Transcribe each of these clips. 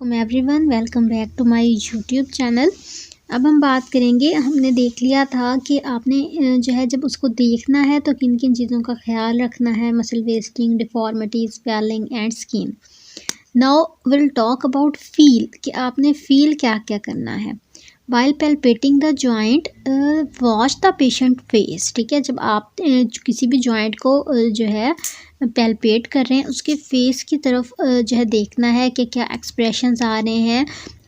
Everyone, welcome back to my YouTube channel. अब हम बात करेंगे, हमने देख लिया था कि आपने जो है जब उसको देखना है तो किन किन चीज़ों का ख्याल रखना है। Muscle wasting, deformity, swelling and skin. Now will talk about feel कि आपने फील क्या क्या करना है। While palpating the joint watch the patient face. ठीक है, जब आप किसी भी जॉइंट को जो है पैल्पेट कर रहे हैं उसके फेस की तरफ जो है देखना है कि क्या एक्सप्रेशंस आ रहे हैं,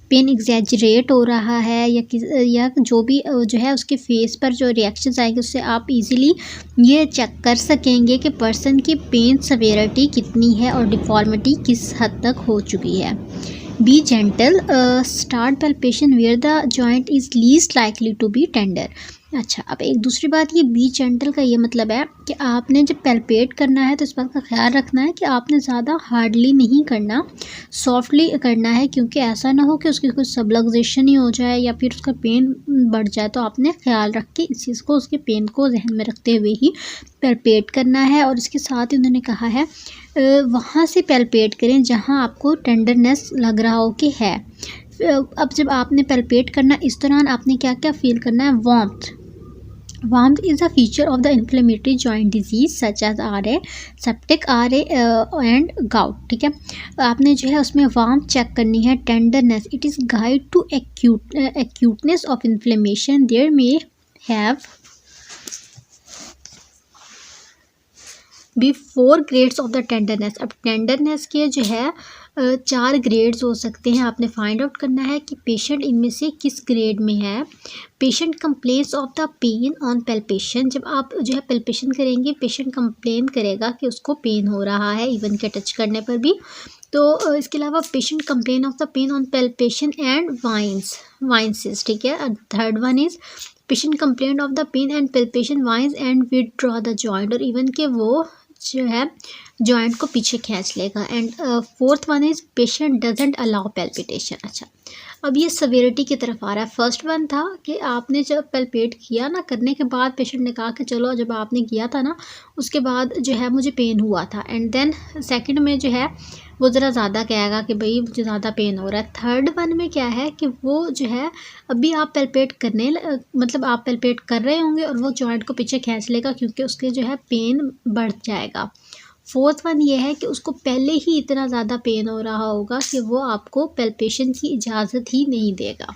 पेन एग्जैजरेट हो रहा है या जो भी जो है उसके फेस पर जो रिएक्शंस आएंगे उससे आप इजीली ये चेक कर सकेंगे कि पर्सन की पेन सवेरिटी कितनी है और डिफॉर्मिटी किस हद तक हो चुकी है। Be gentle, start palpation where the joint is least likely to be tender. अच्छा, अब एक दूसरी बात, ये बी जेंटल का ये मतलब है कि आपने जब पैल्पेट करना है तो इस बात का ख्याल रखना है कि आपने ज़्यादा हार्डली नहीं करना, सॉफ्टली करना है, क्योंकि ऐसा ना हो कि उसकी कोई सबलक्सेशन ही हो जाए या फिर उसका पेन बढ़ जाए। तो आपने ख्याल रख के इस चीज़ को, उसके पेन को जहन में रखते हुए ही पैल्पेट करना है। और इसके साथ ही उन्होंने कहा है वहाँ से पैल्पेट करें जहाँ आपको टेंडरनेस लग रहा हो कि है। अब जब आपने पैल्पेट करना, इस दौरान आपने क्या क्या फील करना है। Warmth is a feature of the inflammatory joint disease such as RA, septic RA and gout. ठीक है, आपने जो है उसमें वार्मथ चेक करनी है। Tenderness, it is guide to acuteness of inflammation. There may have be 4 grades of the tenderness. अब tenderness के जो है 4 ग्रेड्स हो सकते हैं। आपने फाइंड आउट करना है कि पेशेंट इनमें से किस ग्रेड में है। Patient complains of the pain on palpation. जब आप जो है पैल्पेशन करेंगे, पेशेंट कंप्लेन करेगा कि उसको पेन हो रहा है इवन के टच करने पर भी। तो इसके अलावा patient complain of the pain on palpation and winces. ठीक है, third one is patient complain of the pain and palpation wince and withdraw the joint, और इवन के वो जो है जॉइंट को पीछे खींच लेगा। And fourth one is patient doesn't allow palpitation. अच्छा, अब ये सवेरिटी की तरफ आ रहा है। फर्स्ट वन था कि आपने जब पैल्पेट किया ना, करने के बाद पेशेंट ने कहा कि चलो जब आपने किया था ना उसके बाद जो है मुझे पेन हुआ था। एंड देन सेकंड में जो है वो ज़रा ज़्यादा कहेगा कि भाई मुझे ज़्यादा पेन हो रहा है। थर्ड वन में क्या है कि वो जो है अभी आप पैल्पेट करने मतलब आप पैल्पेट कर रहे होंगे और वो जॉइंट को पीछे खींच लेगा क्योंकि उसके जो है पेन बढ़ जाएगा। फोर्थ वन ये है कि उसको पहले ही इतना ज़्यादा पेन हो रहा होगा कि वो आपको पैल्पेशन की इजाज़त ही नहीं देगा।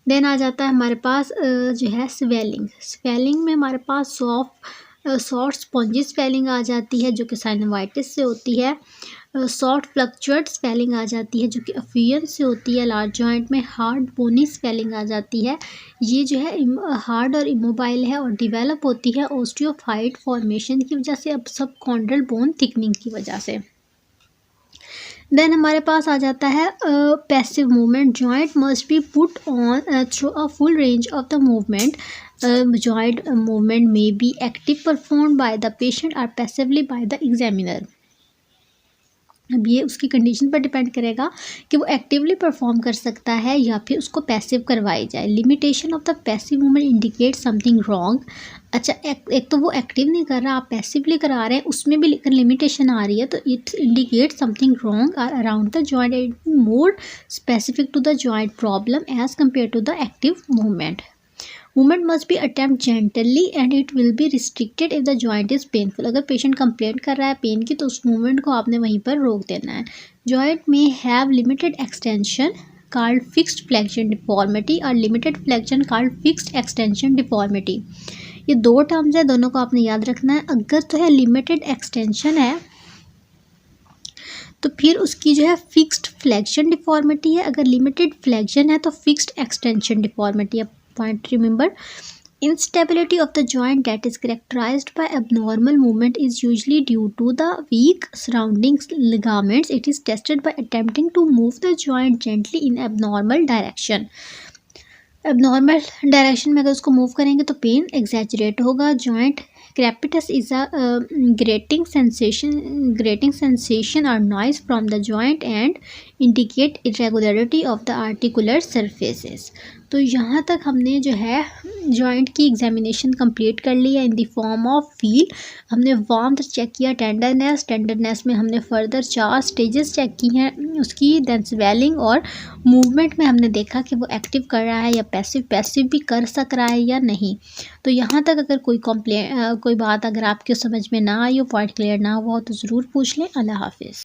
देन आ जाता है हमारे पास जो है स्वेलिंग में हमारे पास सॉफ्ट स्पॉन्जी स्वेलिंग आ जाती है जो कि साइनोवाइटिस से होती है। सॉफ्ट फ्लक्चुएट स्वेलिंग आ जाती है जो कि अफियन से होती है। लार्ज जॉइंट में हार्ड बोनी स्वेलिंग आ जाती है, ये जो है हार्ड और इमोबाइल है और डिवेलप होती है ओस्टियोफाइट फॉर्मेशन की वजह से, अब सब कॉन्ड्रल बोन थिकनिंग की वजह से। देन हमारे पास आ जाता है passive movement. Joint must be put on through a full range of the movement. Joint movement में be active perform by the patient और पैसिवली बाय द एग्जामिनर। अब ये उसकी कंडीशन पर डिपेंड करेगा कि वो एक्टिवली परफॉर्म कर सकता है या फिर उसको पैसिव करवाई जाए। Limitation of the passive movement indicate something wrong. अच्छा, एक तो वो एक्टिव नहीं कर रहा, आप पैसिवली करा रहे हैं, उसमें भी लिमिटेशन आ रही है, तो it indicate something wrong are around the joint, more specific to the joint problem as compare to the active movement. Movement must be attempt gently and it will be restricted if the joint is painful. अगर patient complaint कर रहा है pen की तो उस movement को आपने वहीं पर रोक देना है। जॉइंट में have limited extension called fixed flexion deformity और limited flexion called fixed extension deformity. ये दो टर्म्स है, दोनों को आपने याद रखना है। अगर तो है लिमिटेड एक्सटेंशन है तो फिर उसकी जो है फिक्स्ड फ्लेक्शन डिफॉर्मिटी है, अगर लिमिटेड फ्लेक्शन है तो फिक्स्ड एक्सटेंशन डिफॉर्मिटी है। Point remember, instability of the joint that is characterized by abnormal movement is usually due to the weak surrounding ligaments. It is tested by attempting to move the joint gently in abnormal direction. abnormal direction में अगर उसको move करेंगे तो pen exaggerate होगा। Joint crepitus is a grating sensation or noise from the joint and indicate irregularity of the articular surfaces. तो यहाँ तक हमने जो है जॉइंट की एग्जामिनेशन कंप्लीट कर ली है in the form of feel. हमने वार्मथ चेक किया, टेंडरनेस में हमने फर्दर 4 स्टेजेस चेक की हैं उसकी, देन स्वेलिंग और मूवमेंट में हमने देखा कि वो एक्टिव कर रहा है या पैसिव भी कर सक रहा है या नहीं। तो यहाँ तक अगर कोई बात अगर आपके समझ में ना आई हो, पॉइंट क्लियर ना हुआ हो तो ज़रूर पूछ लें। अल्लाह हाफिज़।